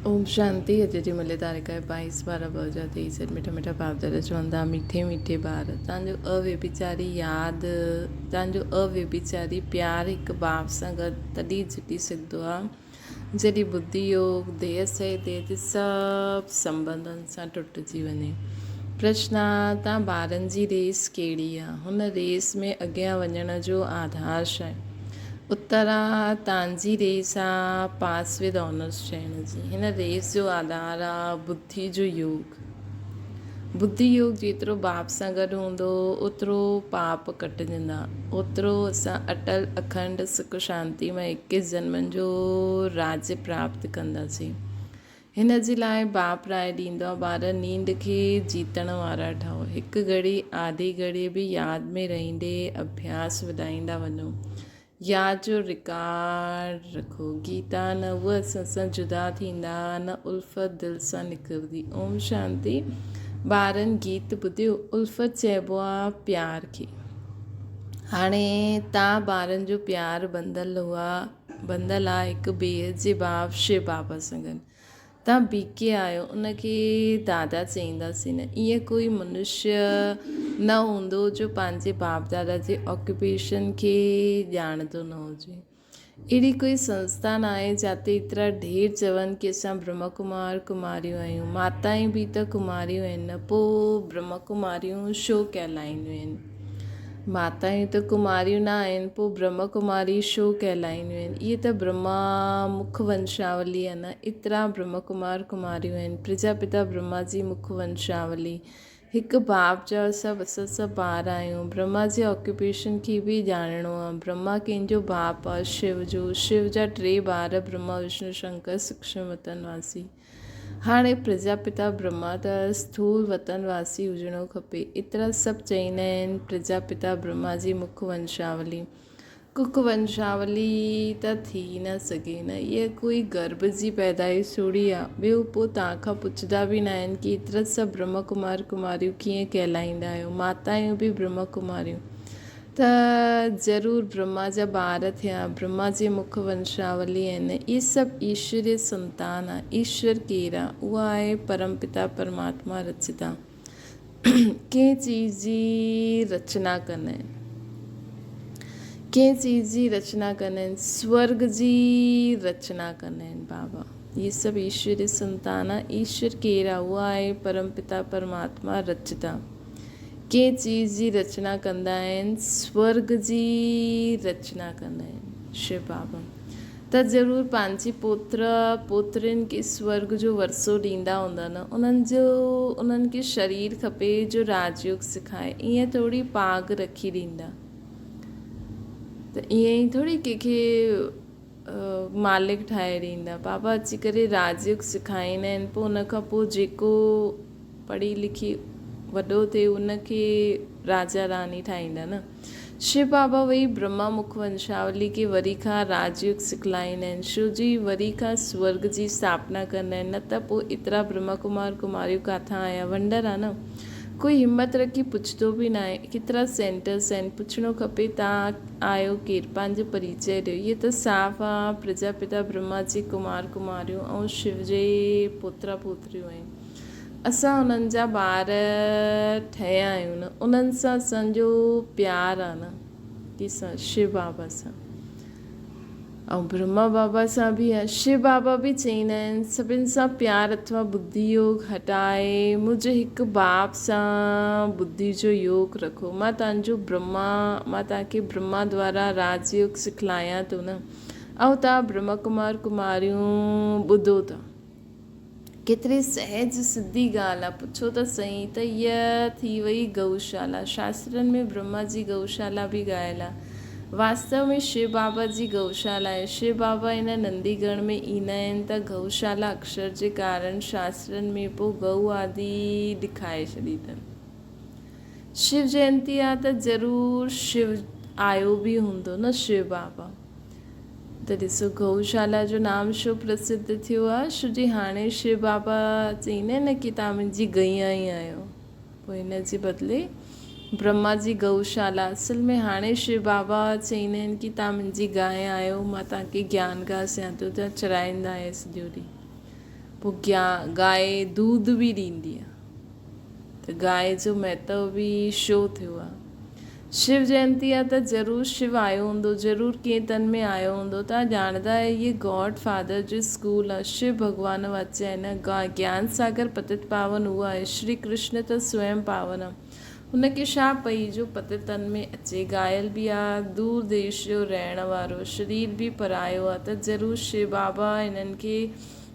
ओम शांति। अॼु जी मूल्य तारीख़ आहे 22/12/2023। मिठा मिठा बाप दादा चवंदा मीठे मीठे ॿार, तव्हांजो अव्यभिचारी यादि, तव्हांजो अव्यभिचारी प्यार हिकु बाप सां गॾु तॾहिं जुटी सघंदो आहे जॾहिं बुद्धि योग देह सहित सभु संबंधनि सां टुटिजी वञे। प्रश्न आहे, तव्हां ॿारनि जी रेस कहिड़ी आहे? हुन रेस में अॻियां वञण जो आधार छा आहे? उत्तर आहे, तव्हांजी रेस आहे पास विद ऑनर्स थियण जी। हिन रेस जो आधार आहे बुद्धि जो योग। बुद्धि योग जेतिरो बाप सां गॾु हूंदो ओतिरो पाप कटिजंदा, ओतिरो असां अटल अखंड सुख शांति में 21 जन्मनि जो राज्य प्राप्त कंदासीं। हिन जे लाइ बाप राय ॾींदो आहे, ॿार नींद खे जीतण वारा ठहो। हिकु घड़ी आधी घड़ी बि यादि में रहंदे अभ्यास वधाईंदा वञो। यादि जो रिकॉर्ड रखो। गीता न उहा असां सां जुदा थींदा, न उल्फत दिलि सां निकिरंदी। ओम शांति। ॿारनि गीत ॿुधियो, उल्फत चइबो आहे प्यार खे। हाणे तव्हां ॿारनि जो प्यार बंधल आहे हिकु ॿिए जे बाप शिव बाबा सां गॾु। तव्हां बीके आहियो, उनखे दादा चईंदासीं न। ईअं कोई मनुष्य न हूंदो जो पंहिंजे बाप दादा जे ऑक्यूपेशन खे ॼाणंदो न हुजे। अहिड़ी कोई संस्था न आहे जिते एतिरा ढेर चवनि की असां ब्रह्म कुमार कुमारियूं आहियूं। माताऊं बि त कुमारियूं आहिनि न, पोइ ब्रह्म कुमारियूं छो कहलाईंदियूं आहिनि? माताऊं त कुमारियूं न आहिनि, पोइ ब्रह्म कुमारी छो कहलाईंदियूं आहिनि? इहे त ब्रह्मा मुख वंशावली आहे न। एतिरा ब्रह्म कुमार कुमारियूं आहिनि। प्रजापिता ब्रह्मा जी मुख वंशावली। हिकु बाप जा असां सभु ॿार आहियूं। ब्रह्मा जे ऑक्यूपेशन खे बि ॼाणणो आहे। ब्रह्मा कंहिंजो बाप आहे? शिव जो। शिव जा 3 ॿार ब्रह्मा विष्णु शंकर सूक्ष्म वतनवासी। हाणे प्रजापिता ब्रह्मा त स्थूल वतनवासी हुजणो खपे। एतिरा सभु चईंदा आहिनि प्रजापिता ब्रह्मा जी मुख वंशावली। कुक वंशावली त थी न सघे न। इहा कोई गर्भ जी पैदाइश थोड़ी आहे। ॿियो पोइ तव्हांखां पुछंदा बि न आहिनि कि एतिरा सभु ब्रह्म कुमार कुमारियूं कीअं कहलाईंदा आहियो? माताऊं बि ब्रह्म कुमारियूं त ज़रूरु ब्रह्मा जा ॿार थिया, ब्रह्मा जी मुख वंशावली आहिनि। इहे सभु ईश्वरीय संतान आहे। ईश्वर केरु आहे? उहा आहे परमपिता परमात्मा रचिता। कंहिं चीज़ जी रचना कंदा आहिनि, कंहिं चीज़ जी रचना कंदा आहिनि, स्वर्ग जी रचना कंदा आहिनि बाबा। इहे सभु ईश्वरीय संतान आहे। ईश्वर केरु आहे? उहा आहे परमपिता परमात्मा रचिता। कंहिं चीज़ जी रचना कंदा आहिनि, स्वर्ग जी रचना कंदा आहिनि शिव बाबा। त ज़रूरु पंहिंजी पोतरियुनि खे स्वर्ग जो वरसो ॾींदा हूंदा न। उन्हनि खे शरीर खपे जो राजयोग सिखाए। ईअं थोरी पाग रखी ॾींदा, त ईअं ई थोरी कंहिंखे मालिक ठाहे ॾींदा। बाबा अची करे राजयोग सेखारींदा आहिनि। पोइ उनखां पोइ जेको पढ़ी लिखी वॾो थिए उनखे राजा रानी ठाहींदा न। शिव बाबा वही ब्रह्मा मुख वंशावली खे वरी खां राजयोग सिखलाईंदा आहिनि, छो जी वरी खां स्वर्ग जी स्थापना कंदा आहिनि। न त पोइ एतिरा ब्रह्मा कुमार कुमारियूं किथां आया? वंडर आहे न। कोई हिमत रखी पुछंदो बि न आहे। केतिरा सेंटर्स आहिनि, पुछणो खपे तव्हां आहियो केरु, पंहिंजो परिचय ॾियो। इहे त साफ़ आहे प्रजापिता ब्रह्मा जी कुमार कुमारियूं ऐं शिव जे पोतरा पोतरियूं आहिनि। असां उन्हनि जा ॿार ठहिया आहियूं न। उन्हनि सां असांजो प्यारु आहे न, कंहिंसां? शिव बाबा सां ऐं ब्रह्मा बाबा सां बि आहे। शिव बाबा बि चईंदा आहिनि सभिनि सां प्यार अथवा बुद्धि योग हटाए मुंहिंजे हिकु बाप सां बुद्धि जो योग रखो। मां तव्हांखे ब्रह्मा द्वारा राजयोग सिखलायां थो न, ऐं तव्हां ब्रह्म कुमार कुमारियूं ॿुधो था। केतिरी सहज सिधी ॻाल्हि आहे। पुछो त सही त इहा थी वई गौशाला। शास्त्रनि में ब्रह्मा जी गौशाला बि ॻायल आहे। वास्तव में शिव बाबा जी गौशाला आहे। शिव बाबा हिन नंदीगढ़ में ईंदा आहिनि त गौशाला अक्षर जे कारण शास्त्रनि में पोइ गऊ आदि ॾेखारे छॾी अथनि। शिव जयंती आहे त ज़रूरु शिव आयो बि हूंदो न शिव बाबा। त ॾिसो गौशाला जो नाम छो प्रसिद्ध थियो आहे? छो जी हाणे शिव बाबा चईंदा आहिनि न कि तव्हां मुंहिंजी गैया ई आहियो। पोइ हिन जे बदिले ब्रह्मा जी गौशाला। असल में हाणे शिव बाबा चईंदा आहिनि कि तव्हां मुंहिंजी गांइ आहियो, मां तव्हांखे ज्ञान घास या तो चराईंदा आहियो सॼो ॾींहुं। पोइ गांइ दूध बि ॾींदी आहे, त गांइ जो महत्व बि छो थियो आहे। शिव जयंती आहे त ज़रूरु शिव आयो हूंदो, ज़रूरु कीर्तन में आयो हूंदो। तव्हां ॼाणंदा आहियो ये गॉड फादर जो स्कूल आहे, शिव भॻवान वाचा आहिनि। ज्ञान सागर पतित पावन उहा आहे, श्री कृष्ण त स्वयं पावन आहे। हुनखे छा पई जो पतितनि में अचे, घायल बि आहे, दूर देश जो रहण वारो, शरीर बि परायो आहे, त ज़रूरु शिव बाबा हिननि खे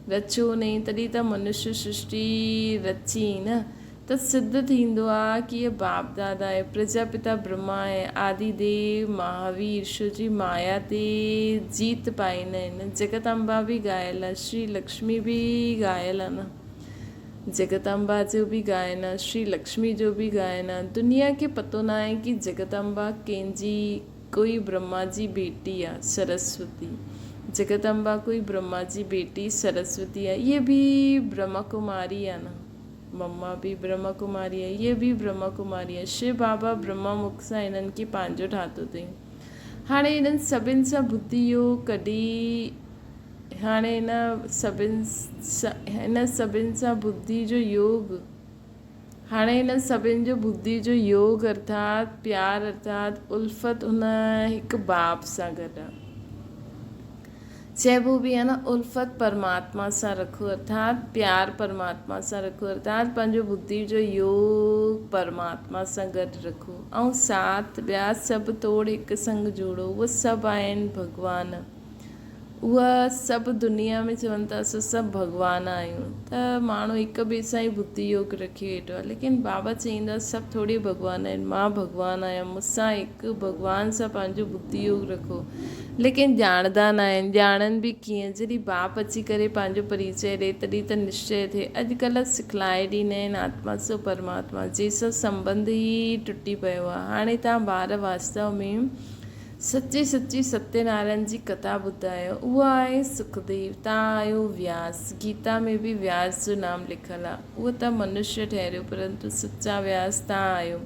रचियो नहीं, तॾहिं त मनुष्य सृष्टि रची न, त सिद्ध थींदो आहे कि इहे बाप दादा आहे, प्रजापिता ब्रह्मा आहे, आदिदेव महावीर ईश्वर जी माया ते जीत पाईंदा आहिनि। जगदम्बा बि ॻायल आहे, श्री लक्ष्मी बि ॻायल आहे न, जगदम्बा जो बि गायन आहे, श्री लक्ष्मी जो बि गायन आहे। दुनिया खे पतो न आहे कि जगदम्बा कंहिंजी कोई ब्रह्मा जी बेटी आहे, सरस्वती। जगदम्बा कोई ब्रह्मा जी बेटी सरस्वती आहे, ये भी ब्रह्मा कुमारी आहे न, मम्मा भी ब्रह्मा कुमारी आहे, ये भी ब्रह्मा कुमारी आहे। शिव बाबा ब्रह्मा मुख सां हिननि खे पंहिंजो ठातो अथई। हाणे हिननि सभिनि सां बुद्धि योग कढी, हाणे हिन सभिनि सां बुद्धि जो योग, हाणे हिन सभिनि जो बुद्धि जो योग अर्थात प्यार अर्थात उल्फत हुन हिकु बाप सां गॾु आहे। चइबो बि आहे न, उल्फत परमात्मा सां रखो अर्थात प्यार परमात्मा सां रखो, अर्थात पंहिंजो बुद्धि जो योग परमात्मा सां गॾु रखो, ऐं साथ ॿिया सभु तोड़ हिकु संग जोड़ो। उहे सभु आहिनि भॻवान, उहा सभु दुनिया में चवनि था असां सभु भॻवान आहियूं, त माण्हू हिक ॿिए सां ई बुद्धि योग रखी वेठो आहे। लेकिन बाबा चईंदा सभु थोरी भॻवान आहिनि, मां भॻवानु आहियां, मूंसां हिकु भॻवान सां पंहिंजो बुद्धि योग रखो। लेकिन ॼाणंदा न आहिनि, ॼाणनि बि कीअं, जॾहिं बाप अची करे पंहिंजो परिचय ॾिए तॾहिं त निश्चय थिए। अॼुकल्ह सिखलाए ॾींदा आहिनि आत्मा सो परमात्मा, जंहिंसां संबंध ई टुटी पियो आहे। हाणे तव्हां ॿार वास्तव में सच्ची सच्ची सत्यनारायण जी कथा ॿुधायो, उहा आहे सुखदेव, तव्हां आहियो व्यास, गीता में बि व्यास जो नाम लिखियलु आहे, उहो त मनुष्य ठहिरियो परंतु सच्चा व्यास तव्हां आहियो।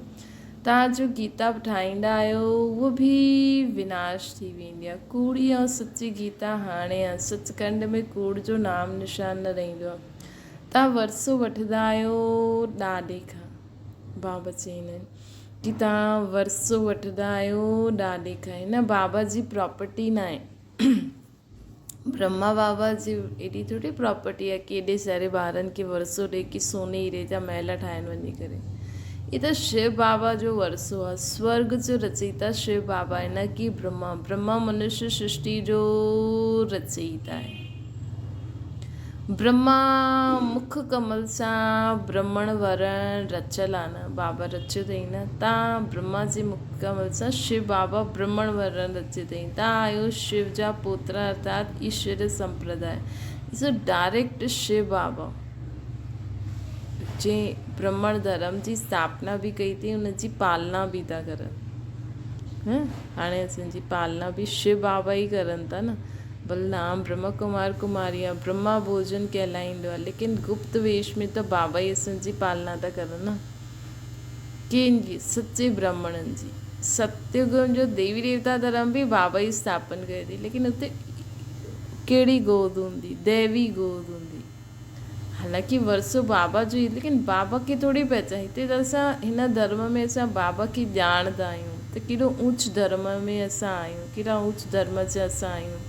तव्हां जो गीता ठाहींदा आहियो उहो बि विनाश थी वेंदी आहे। कूड़ी ऐं सच्ची गीता हाणे आहे, सचखंड में कूड़ जो नाम निशान न रहंदो आहे। तव्हां वरसो वठंदा आहियो ॾाॾे खां, बाबा चईंदा आहिनि कि तव्हां वरसो वठंदा आहियो ॾाॾे खां, हिन बाबा जी प्रॉपर्टी न आहे। ब्रह्मा बाबा जी एॾी थोरी प्रॉपर्टी आहे कि एॾे सारे ॿारनि खे वरसो ॾे कि सोने हीरे जा महल ठाहिनि वञी करे। ये त शिव बाबा जो वरसो आहे, स्वर्ग जो रचयिता शिव बाबा आहे, न कि ब्रह्मा। ब्रह्मा मनुष्य सृष्टि जो रचयिता आहे। ब्रह्मा मुख कमल सां ब्रह्मण वरण रचियल आहे न, बाबा रचियो अथई न। तव्हां ब्रह्मा जे मुख कमल सां शिव बाबा ब्रह्मण वरण रचियो अथई। तव्हां आहियो शिव जा पोतरा अर्थात ईश्वर संप्रदाय, ॾिसो डायरेक्ट शिव बाबा जे ब्रह्मण धर्म जी स्थापना बि कई अथई, हुनजी पालना बि था करनि। हाणे असांजी पालना बि शिव बाबा ई करनि था न। बलराम ब्रह्मा कुमार कुमारी आहे, ब्रह्मा भोजन कहलाईंदो आहे, लेकिन गुप्त वेश में त बाबा ई असांजी पालना था करनि न। कंहिंजी? सचे ब्राह्मणनि जी। सत्युगुण जो देवी देवता धर्म बि बाबा ई स्थापन कयो अथई, लेकिन उते कहिड़ी गोद हूंदी? दैवी गोद हूंदी। हालांकि वरसो बाबा जो ई, लेकिन बाबा खे थोरी पहचान। हिते त असां हिन धर्म में असां बाबा खे ॼाणंदा आहियूं, त केॾो ऊच धर्म में असां आहियूं, कहिड़ा ऊच धर्म जा असां आहियूं।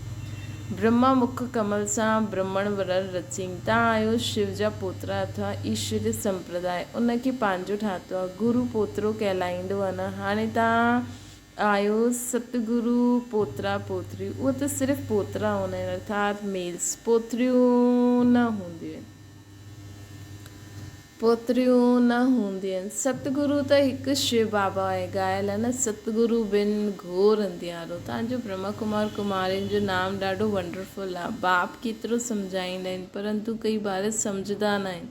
ब्रह्मा मुख कमल सां ब्रह्मण वरण रचियईं। तव्हां आहियो शिव जा पोतरा अथवा ईश्वर संप्रदाय, उनखे पंहिंजो ठातो आहे, गुरु पोतरो कहलाईंदो आहे न। हाणे तव्हां आहियो सतगुरु पोतरा पोतरियूं, उहो त सिर्फ़ु पोतरा हूंदा आहिनि अर्थात मेल्स, पोतरियूं न हूंदियूं आहिनि, पोतरियूं न हूंदियूं आहिनि। सतगुरु त हिकु शिव बाबा आहे, ॻायल आहे न, सतगुरु बिन घोर अंधियारो। तव्हांजो ब्रह्मा कुमार कुमारियुनि जो नाम ॾाढो वंडरफुल आहे। बाप केतिरो सम्झाईंदा आहिनि, परंतु कई बार सम्झंदा न आहिनि।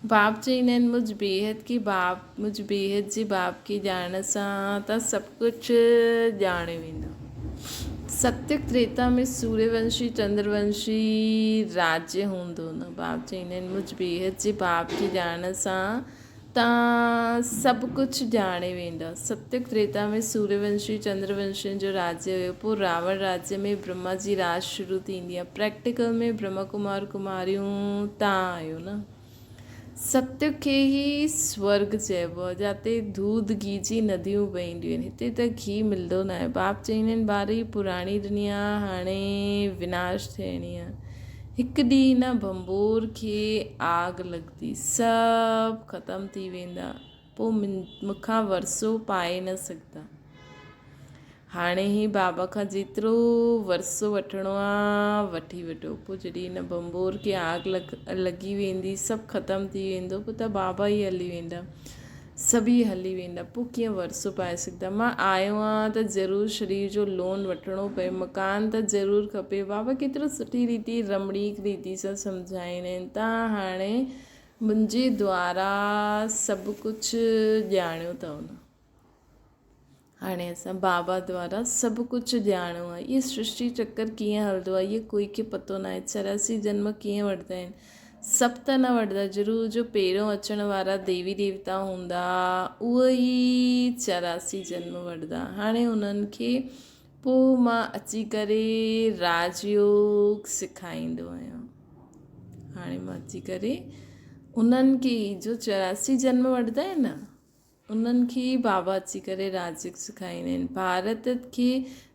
बाप चईंदा आहिनि मुझ बेहद की बाप, मुझ बेहद जे बाप खे ॼाणण सां त सभु कुझु ॼाणे वेंदो। सत्युग त्रेता में सूर्यवंशी चंद्रवंशी राज्य हूंदो न। बाप चईंदा आहिनि मुझ बेहद जे बाप खे ॼाणण सां तव्हां सभु कुझु ॼाणे वेंदा। सत्युग त्रेता में सूर्यवंशी चंद्रवंशियुनि जो राज्य हुयो। पोइ रावण राज्य में ब्रह्मा जी राज शुरू थींदी आहे। प्रैक्टिकल में ब्रह्मा कुमार कुमारियूं तव्हां आहियो न। सत्युग खे ई स्वर्ग चइबो आहे, जिते दूध घी जी नदियूं वहंदियूं आहिनि। हिते त घी मिलंदो न आहे। बाप चईंदा आहिनि ॿार ही पुराणी दुनिया हाणे विनाश थियणी आहे। हिकु ॾींहुं न भंबोर खे आग लॻंदी, सभु ख़तमु थी वेंदा। पोइ मूंखां वरसो पाए न सघंदा। हाणे ही बाबा खां जेतिरो वरसो वठिणो आहे वठी वठो। पोइ जॾहिं हिन बंबोर खे आग लॻी वेंदी, सभु ख़तमु थी वेंदो, पोइ त बाबा ई हली वेंदा, सभी हली वेंदा। पोइ कीअं वरसो पाए सघंदा। मां आयो आहियां त ज़रूरु शरीर जो लोन वठिणो पए, मकान त ज़रूरु खपे। बाबा केतिरो सुठी रीति रमणीक रीति सां सम्झाईंदा आहिनि। तव्हां हाणे मुंहिंजे द्वारा सभु कुझु ॼाणियो अथव न। हाणे असां बाबा द्वारा सभु कुझु ॼाणो आहे। इहे सृष्टि चक्कर कीअं हलंदो आहे, इहे कोई खे पतो न आहे। 84 जन्म कीअं वठंदा आहिनि, सभु त न वठंदा। ज़रूरु जो पहिरियों अचण वारा देवी देवता हूंदा, उहे ई 84 जन्म वठंदा। हाणे उन्हनि खे पोइ मां अची करे राजयोग सेखारींदो आहियां। हाणे मां अची करे उन्हनि खे जो 84 जन्म वठंदा आहिनि न, उन्हनि खे बाबा अची करे राजयोग सेखारींदा आहिनि। भारत खे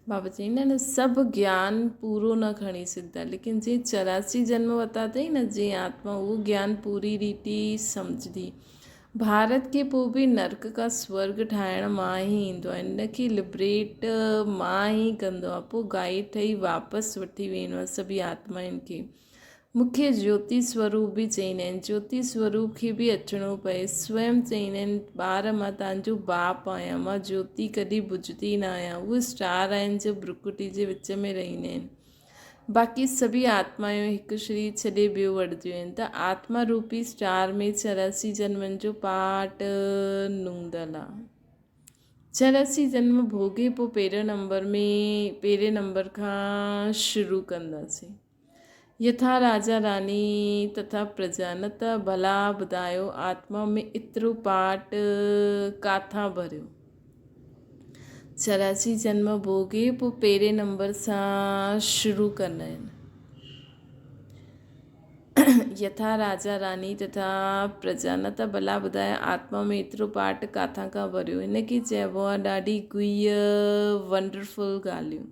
बाबा चईंदा आहिनि सभु ज्ञान पूरो न खणी सघंदा, लेकिन जे 84 जन्म वरिता अथई न, जे आत्मा उहो ज्ञान पूरी रीति सम्झंदी। भारत खे पोइ बि नर्क खां स्वर्ग ठाहिण मां ई ईंदो आहे। इनखे लिबरेट मां ई कंदो आहे। पोइ गाइड ठही वापसि वठी वेंदो आहे सभी आत्माउनि खे। मूंखे ज्योति स्वरूप बि चईंदा आहिनि। ज्योति स्वरूप खे बि अचिणो पए। स्वयं चईंदा आहिनि ॿार मां तव्हांजो बाप आहियां, मां ज्योति कॾहिं बुझंदी न आहियां। उहे स्टार आहिनि जो भ्रुकुटी जे विच में रहंदा आहिनि। बाक़ी सभी आत्माऊं हिकु शरीर छॾे ॿियो वठंदियूं आहिनि। त आत्मा रूपी स्टार में 84 जन्मनि जो पाठ नूंदल आहे। 84 जन्म भोगे पोइ पहिरें नंबर खां शुरू कंदासीं। यथा राजा रानी तथा प्रजा, न त भला ॿुधायो आत्मा में एतिरो पाठ काथां भरियो। 84 जन्म भोगे पोइ पहिरें नंबर सां शुरू कंदा आहिनि। यथा राजा रानी तथा प्रजा, न त भला ॿुधाए आत्मा में एतिरो पाठ काथां खां भरियो। हिनखे चइबो आहे ॾाढी गुह्य वंडरफुल ॻाल्हियूं।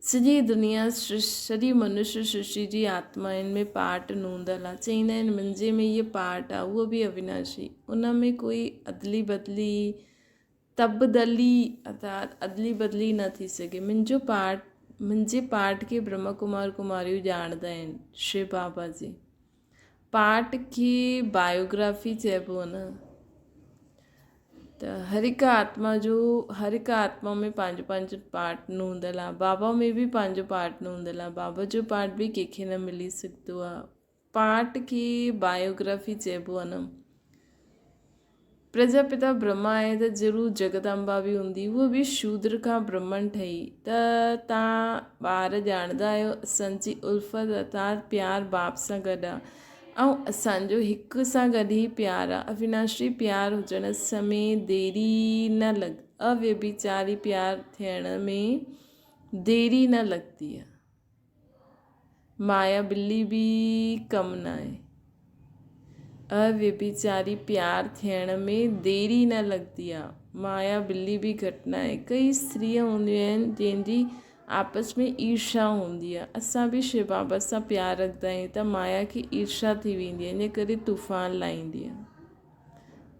सॼी दुनिया सॼी मनुष्य सृष्टि जी आत्माउनि में पाठ नूंदल आहे। चईंदा आहिनि मुंहिंजे में इहे पाठ आहे, उहो बि अविनाशी। उन में कोई अदली बदली तब्दली अर्थात अदली बदली न थी सघे। मुंहिंजे पाठ खे ब्रह्मा कुमार कुमारियूं ॼाणंदा आहिनि। शिव बाबा जी पाठ खे बायोग्राफी चइबो आहे न। त हर हिकु आत्मा में पंहिंजो पंहिंजो पाठ नूंदल आहे। बाबा में बि पंहिंजो पाठ नूंदल आहे। बाबा जो पाठ बि कंहिंखे न मिली सघंदो आहे। पाठ खे बायोग्राफी चइबो आहे न। प्रजापिता ब्रह्मा आहे त ज़रूरु जगदम्बा बि हूंदी, उहा बि शूद्र खां ब्रह्मन ठही। त तव्हां ॿार ॼाणंदा आहियो असांजी उल्फत अर्थात प्यार बाप सां गॾु आहे, ऐं असांजो हिक सां गॾु ई प्यार आहे। अविनाशी प्यार हुजण समय देरी न अव्यभिचारी प्यार थियण में देरी न लॻंदी आहे। माया बिल्ली बि कम न आहे। अव्यभिचारी प्यार थियण में देरी न लॻंदी आहे। माया बिल्ली बि घटि न आहे। कई स्त्रियां हूंदियूं आहिनि जंहिंजी आपस में ईर्षा हूंदी आहे। असां बि शिव बाबा सां प्यारु रखंदा आहियूं त माया खे ईर्षा थी वेंदी आहे, इन करे तूफ़ान लाहींदी आहे।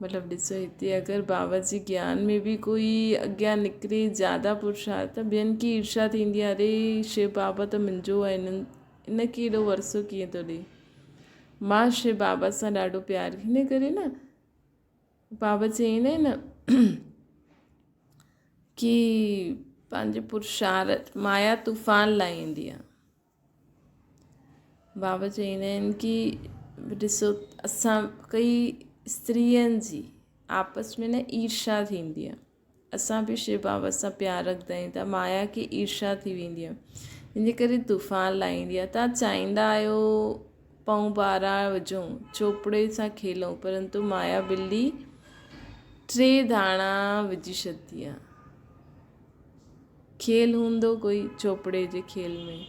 मतिलबु ॾिसो हिते अगरि बाबा जी ज्ञान में बि कोई अॻियां निकिरे ज़्यादा पुरुषार्थ त ॿियनि खे ईर्षा थींदी आहे, अरे शिव बाबा त मुंहिंजो आहे, इनखे एॾो वरसो कीअं थो ॾिए। मां शिव बाबा सां ॾाढो प्यारु, हिन करे न बाबा चईंदा आहिनि न कि पंहिंजे पुरुषार्थ माया तूफ़ान लाहींदी आहे। बाबा चईंदा आहिनि कि ॾिसो असां कई स्त्रियुनि जी आपस में न ईर्षा थींदी आहे। असां बि शिव बाबा सां प्यारु रखंदा आहियूं त माया खे ईर्षा थी वेंदी आहे, इन करे तूफ़ान लाहींदी आहे। तव्हां चाहींदा आहियो पऊं ॿारहं विझूं चोपड़े सां खेलूं, परंतु माया ॿिली 3 दाणा विझी छॾंदी आहे। खेल हूंदो कोई चोपड़े जे खेल में।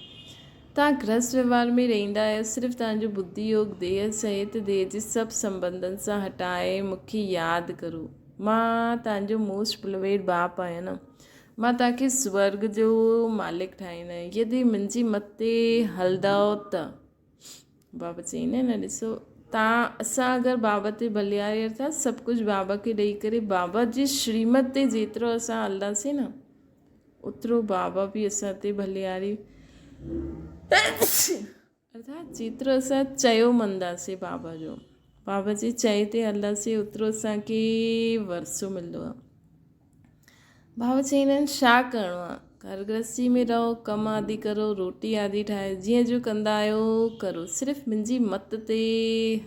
तव्हां गृहस्थ व्यवहार में रहंदा आहियो, सिर्फ़ु तव्हांजो बुद्धि योग देह सहित देह जे सभु संबंधनि सां हटाए मूंखे यादि करो। मां तव्हांजो मोस्ट बिलोवेड बाप आहियां न। मां तव्हांखे स्वर्ग जो मालिक ठाहींदा आहियां। यदि मुंहिंजी मथे हलंदव त बाबा चईंदा आहिनि न, ॾिसो असां अगरि बाबा ते भलियारे था सभु कुझु बाबा खे ॾेई करे बाबा जी श्रीमत ते जेतिरो असां हलंदासीं न ओतिरो बाबा बि असां ते भलियारी अर्थात जेतिरो असां चयो मञंदासीं बाबा जे चए ते हलंदासीं ओतिरो असांखे वरसो मिलंदो आहे। बाबा चईंदा आहिनि छा करिणो आहे, घर गृहस्थी में रहो, कमु आदि करो, रोटी आदि ठाहे जीअं जो कंदा आहियो करो, सिर्फ़ु मुंहिंजी मत ते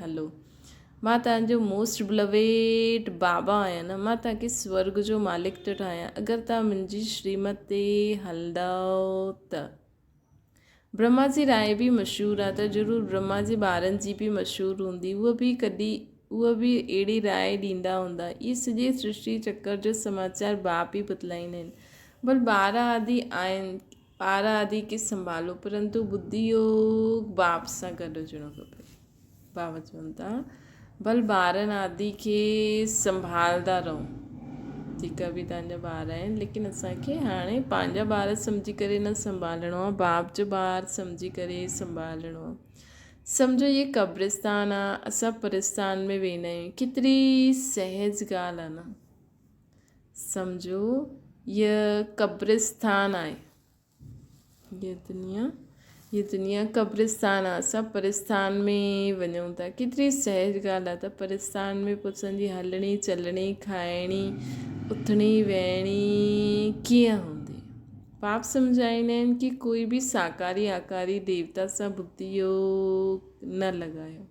हलो। मां तव्हांजो मोस्ट बिलोवेड बाबा आहियां न। मां तव्हांखे स्वर्ग जो मालिक थो ठाहियां अगरि तव्हां मुंहिंजी श्रीमत ते हलंदव त। ब्रह्मा जी राय बि मशहूरु आहे त ज़रूरु ब्रह्मा जे ॿारनि जी बि मशहूरु हूंदी, उहा बि अहिड़ी राय ॾींदा हूंदा। इहे सॼे सृष्टि चक्कर जो समाचार बाप ई बतलाईंदा आहिनि। भल ॿार आदि आहिनि, ॿार आदि खे संभालो, परंतु बुद्धि योग बाप सां गॾु हुजणो खपे। बाबा चवनि था भल ॿारनि आदि खे संभालंदा रहो, जेका बि तव्हांजा ॿार आहिनि, लेकिन असांखे हाणे पंहिंजा ॿार सम्झी करे न संभालणो आहे, बाप जो ॿार सम्झी करे संभालणो आहे। सम्झो ये क़ब्रिस्तान आहे, असां परिस्तान में वेंदा आहियूं, केतिरी सहज ॻाल्हि आहे न। सम्झो ये क़ब्रिस्तान आहे, ये दुनिया क़ब्रिस्तान आहे, असां परिस्तान में वञूं था, केतिरी सहज ॻाल्हि आहे। त परिस्तान में पोइ असांजी हलणी चलणी खाइणी उथणी वेहणी कीअं हूंदी। बाप सम्झाईंदा आहिनि कि कोई बि साकारी आकारी देवता सां बुद्धि योग न लॻायो।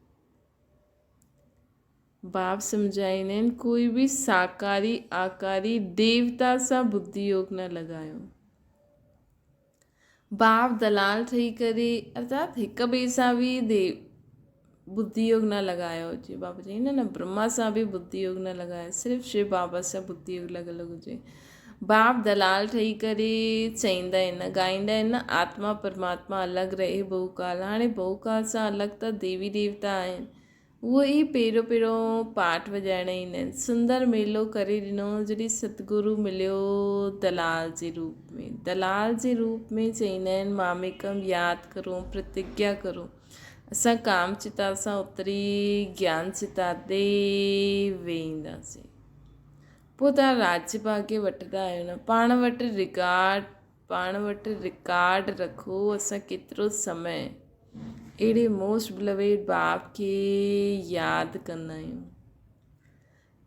बाप सम्झाईंदा आहिनि कोई बि साकारी आकारी देवता सां बुद्धि योग न लॻायो। बाप दलाल ठही करे अर्थात हिक ॿिए सां बि बुद्धि योग न लॻायो हुजे। बाबा चईंदा न ब्रह्मा सां बि बुद्धि योग न लॻायो, सिर्फ़ु शिव बाबा सां बुद्धि योग लॻियलु हुजे। बाप दलाल ठही करे चईंदा आहिनि, ॻाईंदा आहिनि न, आत्मा परमात्मा अलॻि रहे बहुकाल। हाणे बहुकाल सां अलॻि त देवी देवता आहिनि, उहो ई पहिरियों पाठ वॼाइण ईंदा आहिनि। सुंदर मेलो करे ॾिनो जॾहिं सतगुरु मिलियो दलाल जे रूप में। दलाल जे रूप में चईंदा आहिनि मामेकम यादि करो, प्रतिज्ञा करो। असां काम चिता सां उतरी ज्ञान चिता ते वेहींदासीं। पोइ तव्हां राज्य भाग्य वठंदा आहियो न, पाण वटि रिकॉर्ड रखो असां केतिरो समय अहिड़े मोस्ट बिलोवेड बाप खे यादि कंदा आहियूं।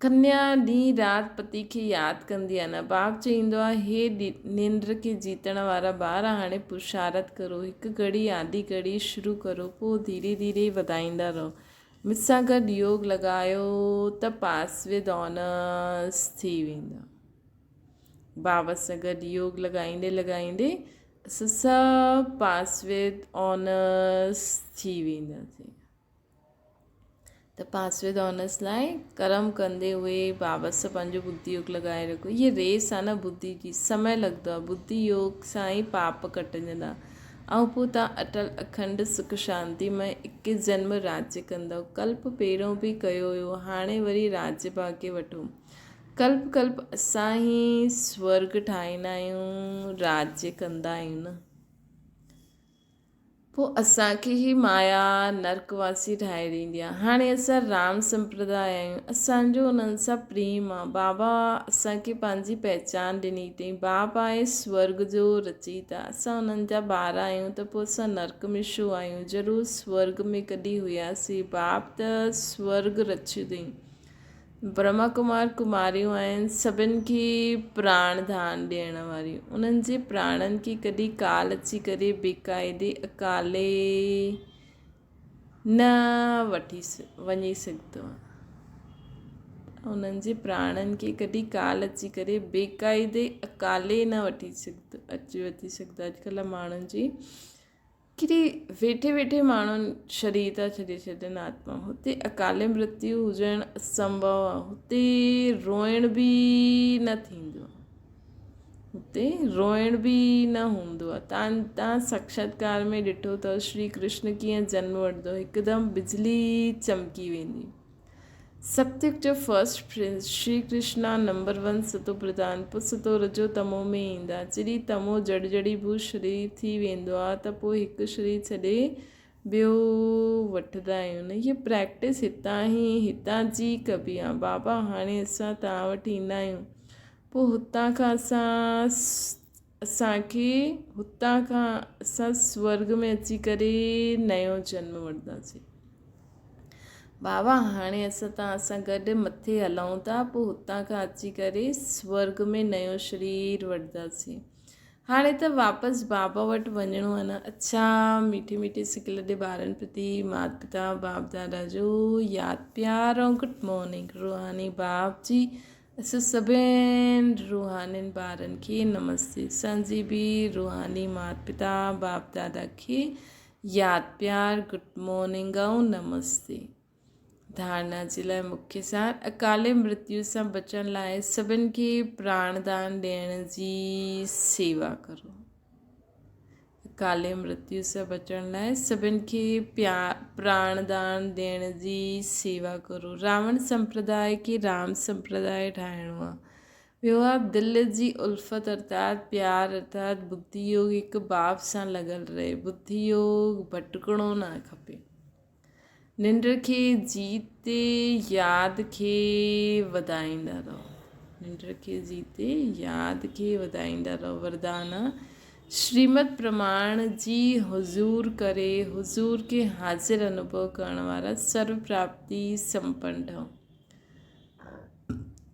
कन्या ॾींहुं राति पति खे यादि कंदी आहे न। बाप चईंदो आहे हे निंड के जीतण वारा ॿार, हाणे पुरुषार्थ करो, हिकु घड़ी आधी घड़ी शुरू करो, पोइ धीरे धीरे वधाईंदा रहो। मूंसां गॾु योग लॻायो त पास विद ऑनर्स थी वेंदा। बाबा सां गॾु योग लॻाईंदे असां सभु पास विद ऑनर्स थी वेंदासीं। त पास विद ऑनर्स लाइ कर्म कंदे हुए बाबा सां पंहिंजो बुद्धि योग लॻाए रखो। इहे रेस आहे न बुद्धि जी, समय लॻंदो आहे। बुद्धि योग सां ई पाप कटजंदा ऐं पोइ तव्हां अटल अखंड सुख शांति में 21 जन्म राज्य कंदव। कल्प पहिरियों बि कयो हुयो, हाणे वरी राज्य भाग्य वठो। कल्प असां ई स्वर्ग ठाहींदा आहियूं, राज्य कंदा आहियूं न। पोइ असांखे ई माया नरकवासी ठाहे ॾींदी आहे। हाणे असां राम संप्रदाय आहियूं, असांजो उन्हनि सां प्रेम आहे। बाबा असांखे पंहिंजी पहचान ॾिनी अथई। बाप आहे स्वर्ग जो रचयिता, असां उन्हनि जा ॿार आहियूं, त पोइ असां नर्क में छो आहियूं। ज़रूरु स्वर्ग में कॾहिं हुआसीं। बाप त स्वर्ग रचियो अथई। ब्रह्मा कुमार कुमारियूं आहिनि, सभिनि खे प्राण दान ॾियण वारियूं। उन्हनि जे प्राणनि खे कॾहिं काल अची करे बेक़ाइदे अकाले न वञी सघंदो आहे। उन्हनि जे प्राणनि खे कॾहिं काल अची करे बेक़ाइदे अकाले न वठी सघंदो। अॼुकल्ह माण्हुनि जी कि वेठे वेठे माण्हुनि शरीर था छॾे छॾनि आत्मा। हुते अकाले मृत्यु हुजणु असंभव आहे। हुते रोइण बि न थींदो आहे, हुते रोइण बि न हूंदो आहे। तव्हां साक्षात्कार में ॾिठो अथव श्री कृष्ण कीअं जनम वठंदो, हिकदमि बिजली चमकी वेंदी। सत्युग जो first Prince Shri Krishna number 1 सतो प्रधान पुट सतो रजो तमो में ईंदा। जॾहिं तमो जड़ी भू शरीर थी वेंदो आहे त पोइ हिकु शरीर छॾे ॿियो वठंदा आहियूं। न हीअ प्रैक्टिस हितां जी कबी आहे। बाबा हाणे असां तव्हां वटि ईंदा आहियूं, पोइ हुतां खां असां स्वर्ग में अची करे नयो जन्म वठंदासीं। बाबा हाणे असां तव्हां सां गॾु मथे हलूं था, पोइ हुतां खां अची करे स्वर्ग में नयो शरीर वठंदासीं। हाणे त वापसि बाबा वटि वञिणो आहे न। अच्छा मीठे मीठे सिक लॾे ॿारनि प्रति माता पिता बाप दादा जो यादि प्यार ऐं गुड मॉर्निंग। रूहानी बाप जी असां सभिनि रूहानियुनि ॿारनि खे नमस्ते। असांजी बि रूहानी माता पिता बाप दादा खे यादि प्यार गुड मॉर्निंग ऐं नमस्ते। धारणा जे लाइ मुख्य सार, अकाले मृत्यु सां बचण लाइ सभिनि खे प्राणदान ॾियण जी सेवा करो। अकाले मृत्यु सां बचण लाइ सभिनि खे प्राणदान ॾियण जी सेवा करो। रावण संप्रदाय खे राम संप्रदाय ठाहिणो आहे। ॿियो आहे दिलि जी उल्फत अर्थात प्यार अर्थात बुद्धि योग हिकु बाप सां लॻल रहे। बुद्धि योग भटकणो न खपे। निंड खे जीते यादि खे वधाईंदा रहो। निंड खे जीते यादि खे वधाईंदा रहो। वरदान श्रीमद प्रमाण जी हुजूर करे हुजूर के हाज़िर अनुभव करण वारा सर्व प्राप्ति संपन्न ठहो।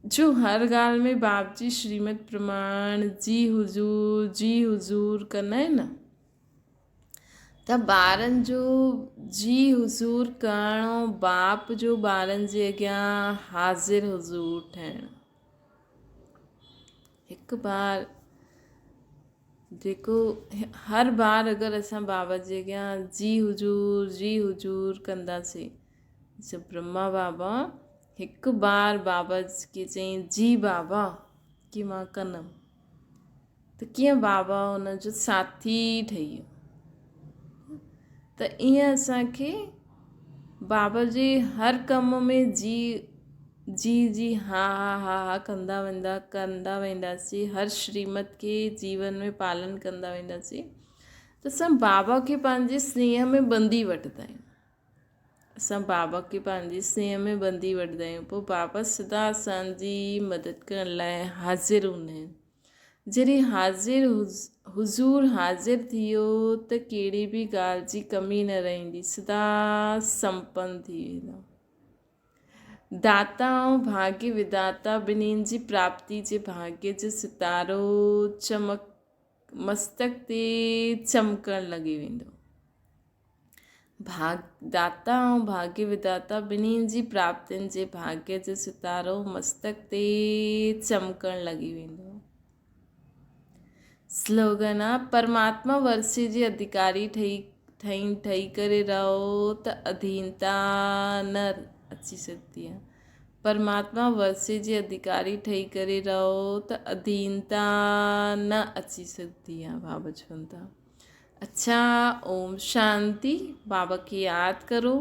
जो हर ॻाल्हि में बाप जी श्रीमद प्रमाण जी हुजूर कंदा आहिनि न, त ॿारनि जो जी हुजूर करणो, बाप जो ॿारनि जे अॻियां हाज़िर हुजूर ठहिणु। हिकु बार जेको हर बार अगरि असां बाबा जे अॻियां जी हुजूर कंदासीं, जब ब्रह्मा बाबा हिकु बार बाबा खे चई जी बाबा कि मां कंदमि, त कीअं बाबा हुनजो साथी ठही वियो। त ईअं असांखे बाबा जे हर कम में जी हा कंदा वेंदासीं। हर श्रीमत के जीवन में पालन कंदा वेंदासीं त असां बाबा खे पंहिंजे स्नेह में ॿंधी वठंदा आहियूं। पोइ बाबा सदा असांजी मदद करण लाइ हाज़िर हूंदा आहिनि। जॾहिं हुजूर हाज़िर थी वियो त कहिड़ी बि ॻाल्हि जी कमी न रहंदी, सदा संपन्न थी वेंदा। दाता ऐं भाग्य विधाता ॿिन्हिनि जी प्राप्ति जे भाग्य जो सितारो मस्तक ते चमकण लॻी वेंदो। दाता ऐं भाग्य विधाता ॿिन्हिनि जी प्राप्तियुनि जे भाग्य जो सितारो मस्तक ते चमकण लॻी वेंदो। स्लोगन आहे परमात्मा वर्षे जे अधिकारी ठही करे रहो त अधीनता न अची सघंदी आहे। परमात्मा वर्षे जे अधिकारी ठही करे रहो त अधीनता न अची सघंदी आहे, बाबा चवनि था। अच्छा ओम शांति। बाबा खे यादि करो।